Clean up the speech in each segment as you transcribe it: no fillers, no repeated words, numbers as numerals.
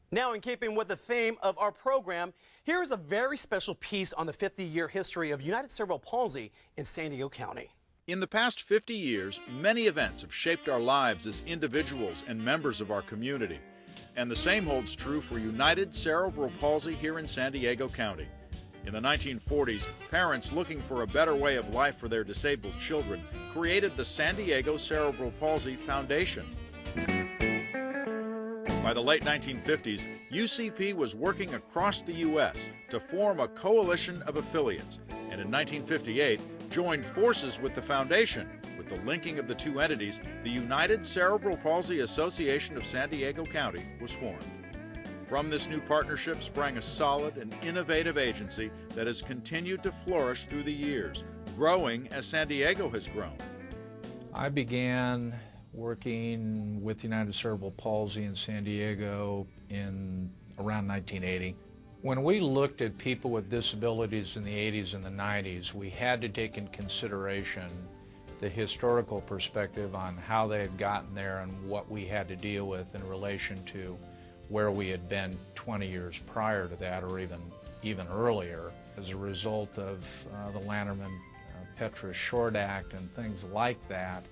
Now, in keeping with the theme of our program, here is a very special piece on the 50-year history of United Cerebral Palsy in San Diego County. In the past 50 years, many events have shaped our lives as individuals and members of our community. And the same holds true for United Cerebral Palsy here in San Diego County. In the 1940s, parents looking for a better way of life for their disabled children created the San Diego Cerebral Palsy Foundation. By the late 1950s, UCP was working across the U.S. to form a coalition of affiliates, and in 1958 joined forces with the foundation. With the linking of the two entities, the United Cerebral Palsy Association of San Diego County was formed. From this new partnership sprang a solid and innovative agency that has continued to flourish through the years, growing as San Diego has grown. I began working with United Cerebral Palsy in San Diego in around 1980. When we looked at people with disabilities in the 80s and the 90s, we had to take in consideration the historical perspective on how they had gotten there and what we had to deal with in relation to where we had been 20 years prior to that, or even earlier, as a result of the Lanterman-Petra Short Act and things like that.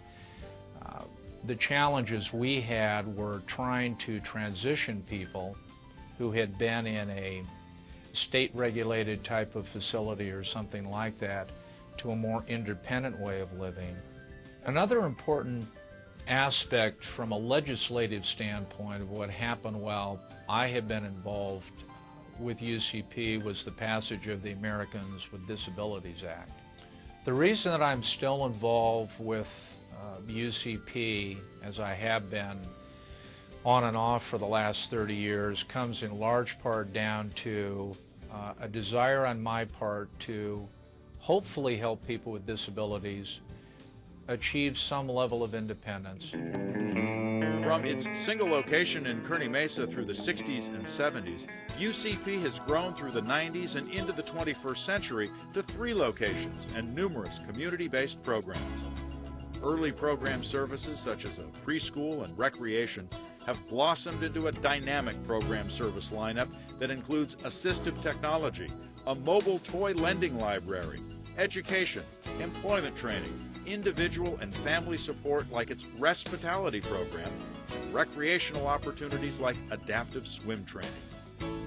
The challenges we had were trying to transition people who had been in a state-regulated type of facility or something like that to a more independent way of living. Another important aspect from a legislative standpoint of what happened while I had been involved with UCP was the passage of the Americans with Disabilities Act. The reason that I'm still involved with UCP, as I have been on and off for the last 30 years, comes in large part down to a desire on my part to hopefully help people with disabilities achieve some level of independence. From its single location in Kearny Mesa through the 60s and 70s, UCP has grown through the 90s and into the 21st century to 3 locations and numerous community-based programs. Early program services such as a preschool and recreation have blossomed into a dynamic program service lineup that includes assistive technology, a mobile toy lending library, education, employment training, individual and family support like its Respitality program, and recreational opportunities like adaptive swim training.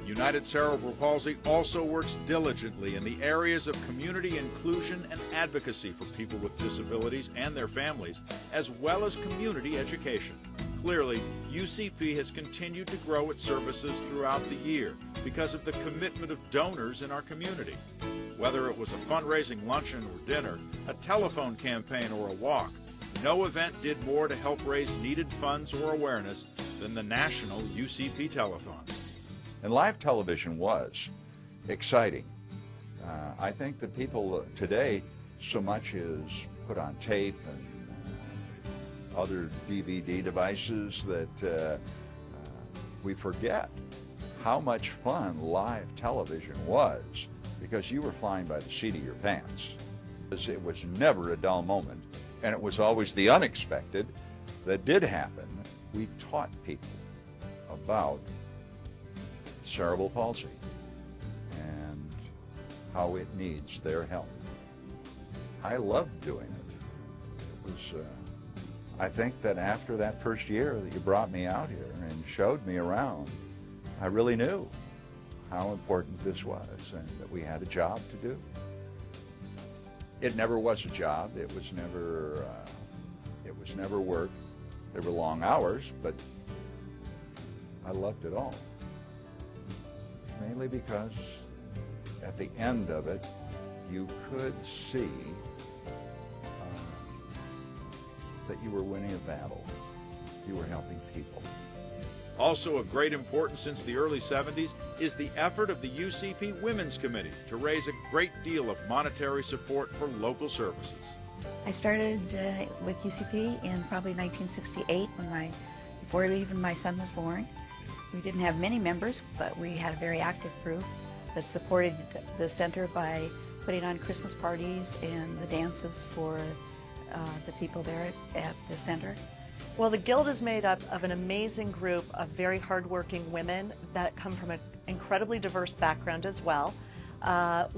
United Cerebral Palsy also works diligently in the areas of community inclusion and advocacy for people with disabilities and their families, as well as community education. Clearly, UCP has continued to grow its services throughout the year because of the commitment of donors in our community. Whether it was a fundraising luncheon or dinner, a telephone campaign or a walk, no event did more to help raise needed funds or awareness than the national UCP telethon. And live television was exciting. I think that people today, so much is put on tape and other DVD devices that we forget how much fun live television was, because you were flying by the seat of your pants. It was never a dull moment, and it was always the unexpected that did happen. We taught people about cerebral palsy and how it needs their help. I loved doing it. It was, I think that after that first year that you brought me out here and showed me around, I really knew how important this was and that we had a job to do. It never was a job. It was never work. There were long hours, but I loved it all. Mainly because at the end of it, you could see that you were winning a battle. You were helping people. Also of great importance since the early 70s is the effort of the UCP Women's Committee to raise a great deal of monetary support for local services. I started with UCP in probably 1968 before even my son was born. We didn't have many members, but we had a very active group that supported the center by putting on Christmas parties and the dances for the people there at the center. Well, the Guild is made up of an amazing group of very hardworking women that come from an incredibly diverse background as well.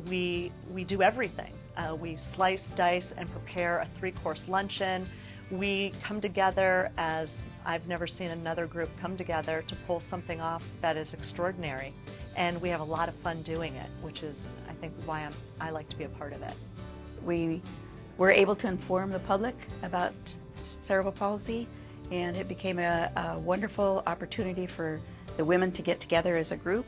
We do everything. We slice, dice, and prepare a 3-course luncheon. We come together as I've never seen another group come together to pull something off that is extraordinary. And we have a lot of fun doing it, which is, I think, why I like to be a part of it. We were able to inform the public about cerebral palsy, and it became a wonderful opportunity for the women to get together as a group,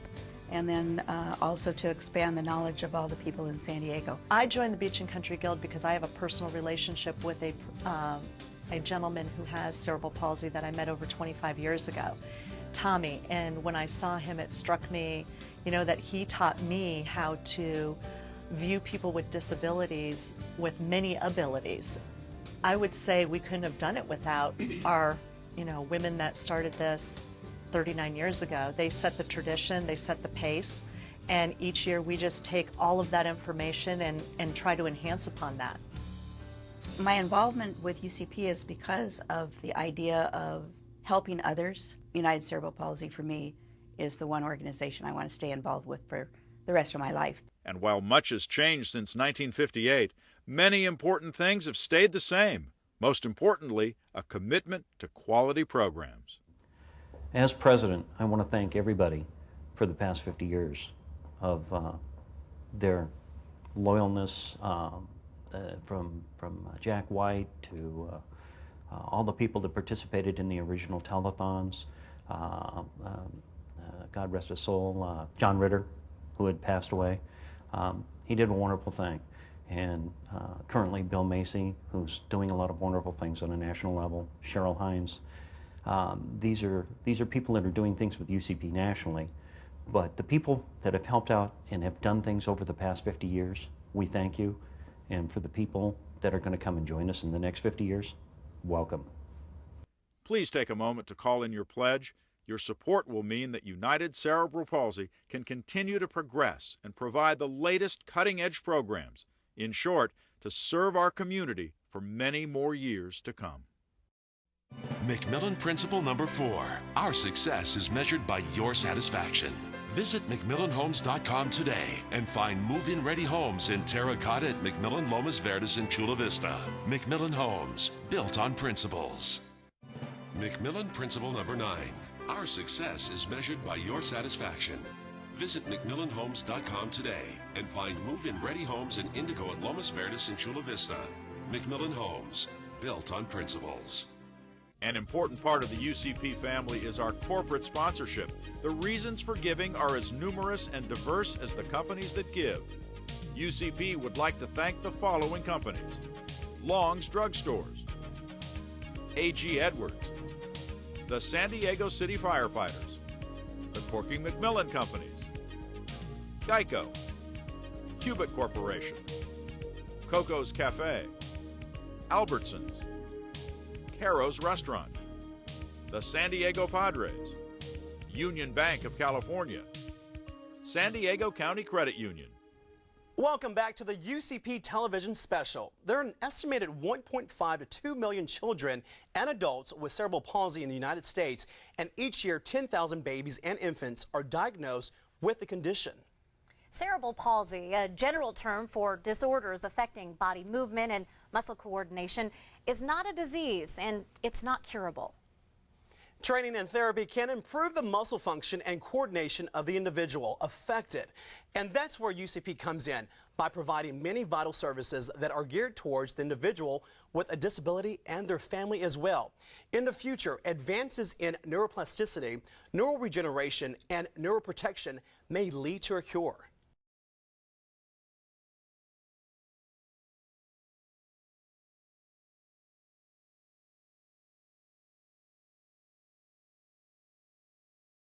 and then also to expand the knowledge of all the people in San Diego. I joined the Beach and Country Guild because I have a personal relationship with a gentleman who has cerebral palsy that I met over 25 years ago, Tommy, and when I saw him it struck me, that he taught me how to view people with disabilities with many abilities. I would say we couldn't have done it without our, women that started this 39 years ago. They set the tradition, they set the pace, and each year we just take all of that information and try to enhance upon that. My involvement with UCP is because of the idea of helping others. United Cerebral Palsy, for me, is the one organization I want to stay involved with for the rest of my life. And while much has changed since 1958, many important things have stayed the same. Most importantly, a commitment to quality programs. As president, I want to thank everybody for the past 50 years of their loyalness, from Jack White to all the people that participated in the original telethons. God rest his soul, John Ritter, who had passed away. He did a wonderful thing. And currently Bill Macy, who's doing a lot of wonderful things on a national level, Cheryl Hines. These are people that are doing things with UCP nationally, but the people that have helped out and have done things over the past 50 years, we thank you. And for the people that are going to come and join us in the next 50 years, welcome. Please take a moment to call in your pledge. Your support will mean that United Cerebral Palsy can continue to progress and provide the latest cutting-edge programs. In short, to serve our community for many more years to come. McMillan Principle number 4. Our success is measured by your satisfaction. Visit McMillanHomes.com today and find move-in ready homes in terracotta at McMillan Lomas Verdes in Chula Vista. McMillan Homes, built on principles. McMillan Principle number 9. Our success is measured by your satisfaction. Visit McMillanHomes.com today and find move-in ready homes in Indigo at Lomas Verdes in Chula Vista. McMillan Homes, built on principles. An important part of the UCP family is our corporate sponsorship. The reasons for giving are as numerous and diverse as the companies that give. UCP would like to thank the following companies: Long's Drug Stores, A.G. Edwards, the San Diego City Firefighters, the Corky McMillan Companies, Geico, Cubic Corporation, Coco's Cafe, Albertsons, Caro's Restaurant, the San Diego Padres, Union Bank of California, San Diego County Credit Union. Welcome back to the UCP television special. There are an estimated 1.5 to 2 million children and adults with cerebral palsy in the United States, and each year 10,000 babies and infants are diagnosed with the condition. Cerebral palsy, a general term for disorders affecting body movement and muscle coordination, is not a disease and it's not curable. Training and therapy can improve the muscle function and coordination of the individual affected. And that's where UCP comes in, by providing many vital services that are geared towards the individual with a disability and their family as well. In the future, advances in neuroplasticity, neural regeneration, and neuroprotection may lead to a cure.